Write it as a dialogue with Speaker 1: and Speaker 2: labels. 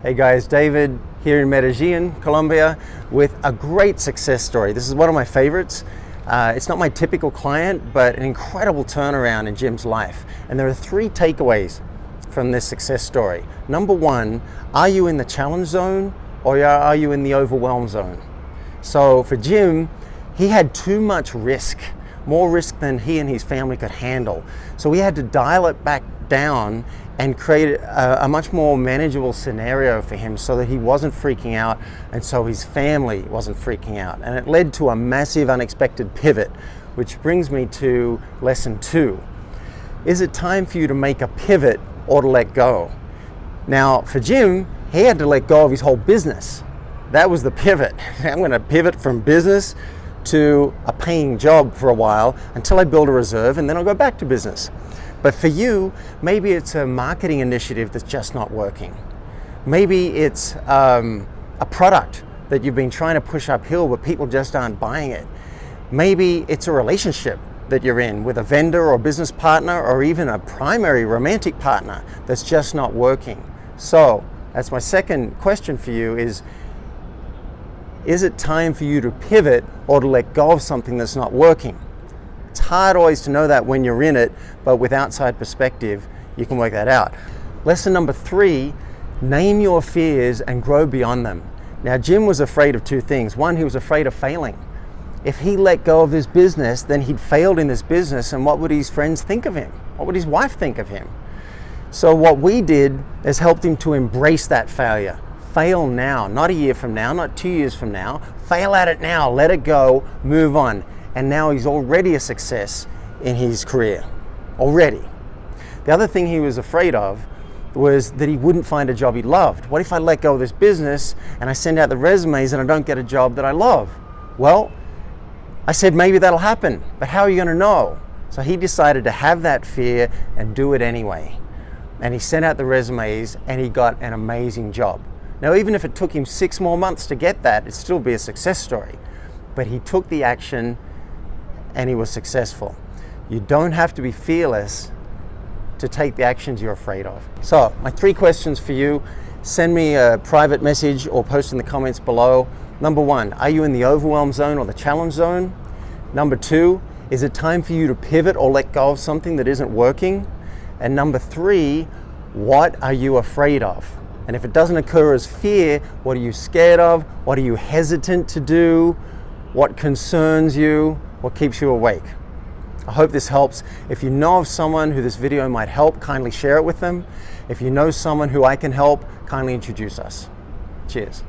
Speaker 1: Hey guys, David here in Medellin, Colombia, with a great success story. This is one of my favorites. It's not my typical client, but an incredible turnaround in Jim's life. And there are 3 takeaways from this success story. Number 1, are you in the challenge zone or are you in the overwhelm zone? So for Jim, he had too much risk, more risk than he and his family could handle. So we had to dial it back down and create a much more manageable scenario for him so that he wasn't freaking out and so his family wasn't freaking out. And it led to a massive unexpected pivot, which brings me to lesson 2. Is it time for you to make a pivot or to let go? Now, for Jim, he had to let go of his whole business. That was the pivot. I'm going to pivot from business to a paying job for a while until I build a reserve, and then I'll go back to business. But for you, maybe it's a marketing initiative that's just not working. Maybe it's a product that you've been trying to push uphill, but people just aren't buying it. Maybe it's a relationship that you're in with a vendor or business partner or even a primary romantic partner that's just not working. So that's my second question for you is it time for you to pivot or to let go of something that's not working? It's hard always to know that when you're in it, but with outside perspective, you can work that out. Lesson number 3, name your fears and grow beyond them. Now, Jim was afraid of 2 things. 1, he was afraid of failing. If he let go of this business, then he'd failed in this business, and what would his friends think of him? What would his wife think of him? So what we did is helped him to embrace that failure. Fail now, not a year from now, not 2 years from now. Fail at it now, let it go, move on. And now he's already a success in his career, already. The other thing he was afraid of was that he wouldn't find a job he loved. What if I let go of this business and I send out the resumes and I don't get a job that I love? Well, I said maybe that'll happen, but how are you gonna know? So he decided to have that fear and do it anyway. And he sent out the resumes and he got an amazing job. Now, even if it took him 6 more months to get that, it'd still be a success story. But he took the action and he was successful. You don't have to be fearless to take the actions you're afraid of. So my 3 questions for you, send me a private message or post in the comments below. Number 1, are you in the overwhelm zone or the challenge zone? Number 2, is it time for you to pivot or let go of something that isn't working? And number 3, what are you afraid of? And if it doesn't occur as fear, what are you scared of? What are you hesitant to do? What concerns you? What keeps you awake? I hope this helps. If you know of someone who this video might help, kindly share it with them. If you know someone who I can help, kindly introduce us. Cheers.